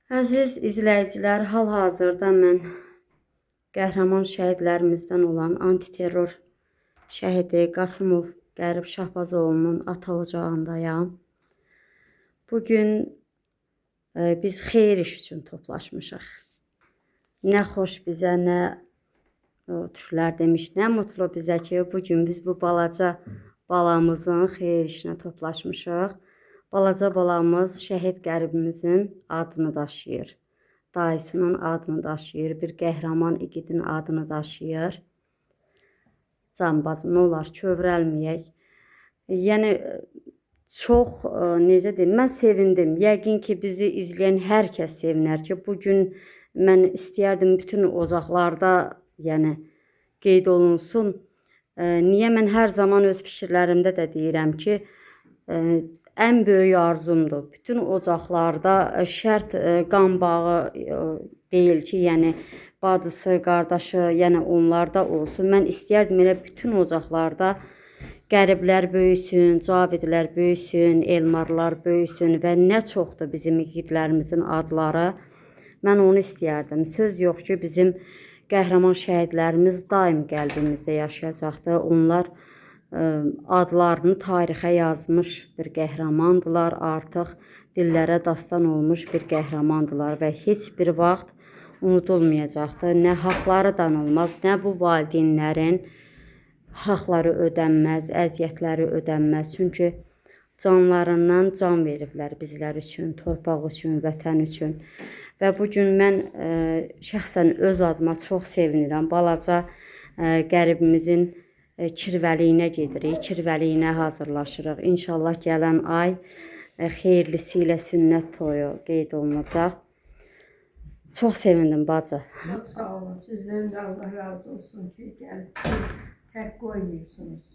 Əziz izləyicilər, hal-hazırda mən qəhrəman şəhidlərimizdən olan antiterror şəhidi Qasımov Qərib Şahbazoğlu'nun ata ocağındayam. Bugün biz xeyir iş üçün toplaşmışıq. Nə xoş bizə, nə türklər demiş, nə mutlu bizə ki, bugün biz bu balaca balamızın xeyir işinə toplaşmışıq. Balaca balamız şəhid qəribimizin adını daşıyır. Dayısının adını daşıyır, bir qəhrəman igidin adını daşıyır. Can bacı, nə olar kövrəlməyək. Yəni çox necə deyim, mən sevindim. Yəqin ki bizi izləyən hər kəs sevinər ki, bugün mən istəyərdim bütün ocaqlarda yəni qeyd olunsun. Niyə mən hər zaman öz fikirlərimdə də deyirəm ki, ən böyük arzumdur. Bütün ocaqlarda şərt qan bağı deyil ki, yəni bacısı, qardaşı, yəni onlarda olsun. Mən istəyərdim elə bütün ocaqlarda qəriblər böyüsün, Cavidlər böyüsün, Elmarlar böyüsün və nə çoxdur bizim igidlərimizin adları. Mən onu istəyərdim. Söz yox ki, bizim qəhrəman şəhidlərimiz daim qəlbimizdə yaşayacaqdır. Onlar adlarını tarixə yazmış bir qəhrəmandılar, artıq dillərə dastan olmuş bir qəhrəmandılar və heç bir vaxt unudulmayacaqdır. Nə haqları danılmaz, nə bu valideynlərin haqları ödənməz, əziyyətləri ödənməz. Çünki canlarından can veriblər bizlər üçün, torpaq üçün, vətən üçün. Və bugün mən şəxsən öz adıma çox sevinirəm. Balaca qəribimizin kirvəliyinə gedirik, kirvəliyinə hazırlaşırıq. İnşallah gələn ay xeyirlisi ilə sünnət toyu qeyd olunacaq. Çox sevindim bacı. Çok sağ olun. Sizlerin de Allah razı olsun ki gelip tek koymuyorsunuz.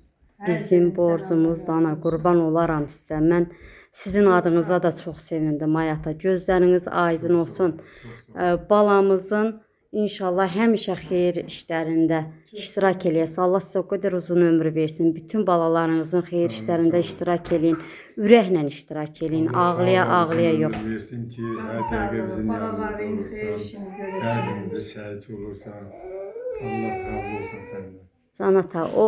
Bizim borcumuzdan qurban olaram sizə. Mən sizin adınıza da çox sevindim Ayata. Gözləriniz aydın olsun. Balamızın İnşallah həmişə xeyir işlərində iştirak eləyəsə. Allah sizə o qədər uzun ömür versin. Bütün balalarınızın xeyir işlərində iştirak eləyin. Ürəklə iştirak eləyin. Ağlaya yox. Versin ki, hər dəqiqə bizim yanımızda olursan, dərdimizdə şəhid olursan. Allah razı olsun səndən. Can ata, o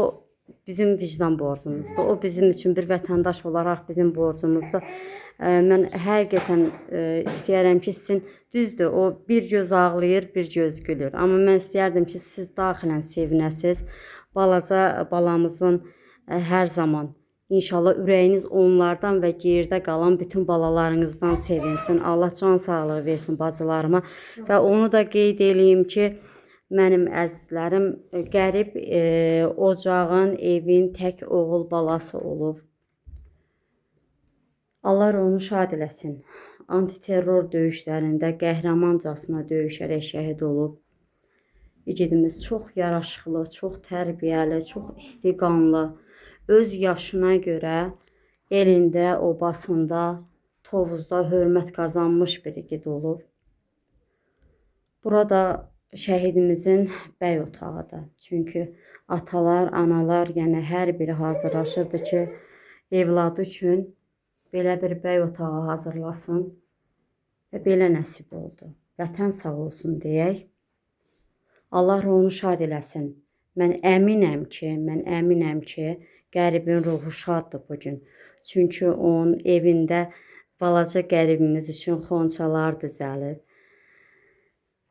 bizim vicdan borcumuzdur. O bizim üçün bir vətəndaş olaraq bizim borcumuzdur. Mən həqiqətən istəyərəm ki, sizin düzdür, o bir göz ağlayır, bir göz gülür. Amma mən istəyərdim ki, siz daxilən sevinəsiz. Balaca balamızın hər zaman İnşallah ürəyiniz onlardan və gerdə qalan bütün balalarınızdan sevinsin. Allah can sağlığı versin bacılarıma. Və onu da qeyd edeyim ki, mənim əzizlərim qərib ocağın, evin tək oğul balası olub. Allah onu şad eləsin. Antiterror döyüşlərində qəhrəmancasına döyüşərək şəhid olub. İgidimiz çox yaraşıqlı, çox tərbiyəli, çox istiqanlı, öz yaşına görə elində, obasında, Tovuzda hörmət qazanmış bir igid olub. Burada şəhidimizin bəy otağıdır. Çünki atalar, analar, yəni hər biri hazırlaşırdı ki, evladı üçün belə bir bəy otağı hazırlasın və belə nəsib oldu. Vətən sağ olsun deyək. Allah onu şad eləsin. Mən əminəm ki, qəribin ruhu şaddır bugün. Çünki onun evində balaca qəribimiz üçün xonçalar düzəlib.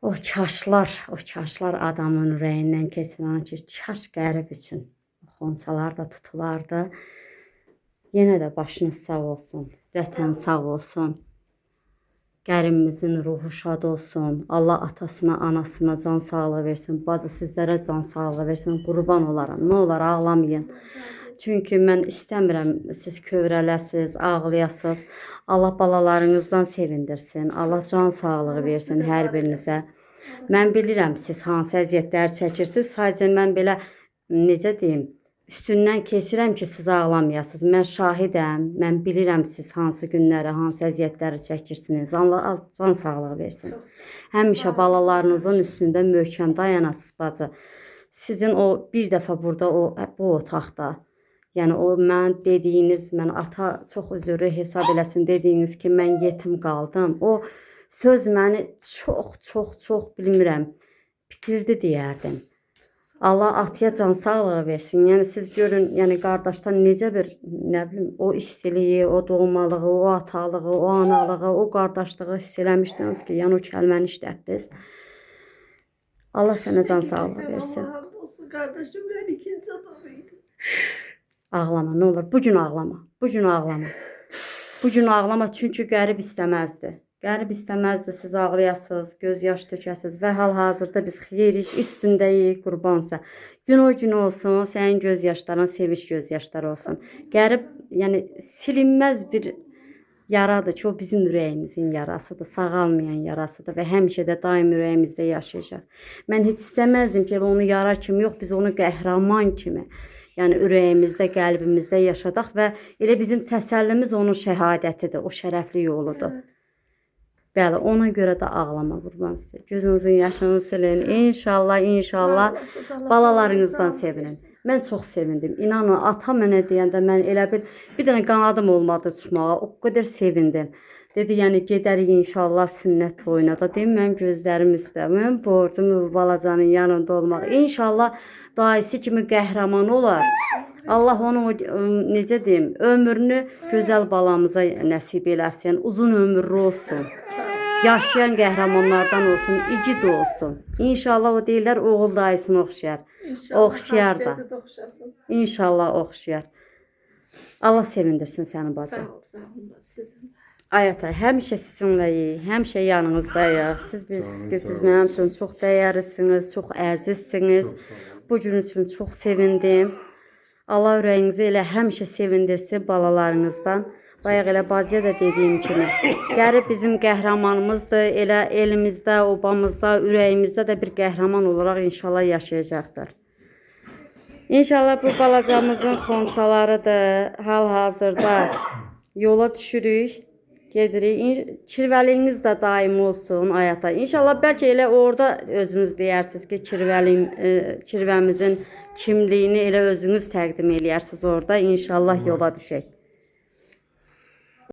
O kaşlar adamın ürəyindən keçirən ki, kaş qərib üçün xonçalar da tutulardı. Yenə də başınız sağ olsun, vətən sağ olsun, qəribimizin ruhu şad olsun, Allah atasına, anasına can sağlığı versin, bacı sizlərə can sağlığı versin, qurban olaram, nə olar ağlamayın. Çünki mən istəmirəm siz kövrələsiz, ağlayasız, Allah balalarınızdan sevindirsin, Allah can sağlığı versin hər birinizə. Mən bilirəm siz hansı əziyyətlər çəkirsiniz, sadəcə mən belə necə deyim, üstündən keçirəm ki, siz ağlamayasınız. Mən şahidəm, mən bilirəm siz hansı günləri, hansı əziyyətləri çəkirsiniz. Allah can sağlığı versin. Həmişə balalarınızın üstündə möhkəm dayanasınız bacı. Sizin o bir dəfə burada bu otaqda, yəni o mən dediyiniz, mən ata çox üzrlü hesab eləsin dediyiniz ki, mən yetim qaldım. O söz məni çox bilmirəm, bitirdi deyərdim. Allah atıya can sağlığı versin. Yəni siz görün, yəni qardaşdan necə bir, nə bilim, o istiliyi, o doğmalığı, o atalığı, o analığı, o qardaşlığı hiss eləmişdiniz ki, yəni o kəlməni işlətdiniz. Allah sənə can sağlığı versin. Allah razı olsun kardeşim, ben ikinci adamıydım. Ağlama, nə olur. Bu gün ağlama. Bu gün ağlama. Bu gün ağlama, çünki qərib istəməzdi. Qərib istəməzdi siz ağlayasınız, göz yaş tökəsiniz və hal-hazırda biz xeyir iş üstündəyik, qurbansa. Gün o gün olsun, sənin göz yaşların sevinç göz yaşları olsun. Qərib, yəni silinməz bir yaradır ki, o bizim ürəyimizin yarasıdır, sağalmayan yarasıdır və həmişə də daim ürəyimizdə yaşayacaq. Mən heç istəməzdim ki, onu yara kimi yox, biz onu qəhrəman kimi, yəni ürəyimizdə, qəlbimizdə yaşadaq və elə bizim təsəllimiz onun şəhadətidir, o şərəfli yoludur. Bəli, ona görə də ağlama, qurban sizə. Gözünüzün yaşını silin. İnşallah balalarınızdan sevinin. Mən çox sevindim. İnanın, ata mənə deyəndə mən elə bir dənə qanadım olmadı çıxmağa. O qədər sevindim. Dedi, yəni gedərik inşallah sünnət toyuna da. Deyim, mənim gözlərim üstə. Mənim borcum bu balacanın yanında olmaq. İnşallah daisi kimi qəhrəman olar. Allah onu necə deyim, ömrünü gözəl balamıza nəsib eləsin. Uzun ömürlü olsun. Yaşayan qəhrəmanlardan olsun, igid olsun. İnşallah o deyirlər, oğul dayısını oxşayar. Oxşayar da. İnşallah oxşayar. Allah sevindirsin səni bacı. Sağ olun, sizin. Ay ata, həmişə sizinləyik, həmişə yanınızdayıq. Siz mənim üçün çox dəyərlisiniz, çox əzizsiniz. Bu gün üçün çox sevindim. Allah ürəyinizi elə həmişə sevindirsin balalarınızdan. Bayaq elə bacıya da dediyim kimi, qərib bizim qəhrəmanımızdır, elə elimizdə, obamızda, ürəyimizdə də bir qəhrəman olaraq inşallah yaşayacaqdır. İnşallah bu balacamızın xonçalarıdır, hal-hazırda yola düşürük, gedirik. Kirvəliyiniz də daim olsun ayata. İnşallah bəlkə elə orada özünüz deyərsiniz ki, kirvəmizin kimliyini elə özünüz təqdim eləyərsiniz orada. İnşallah yola düşək.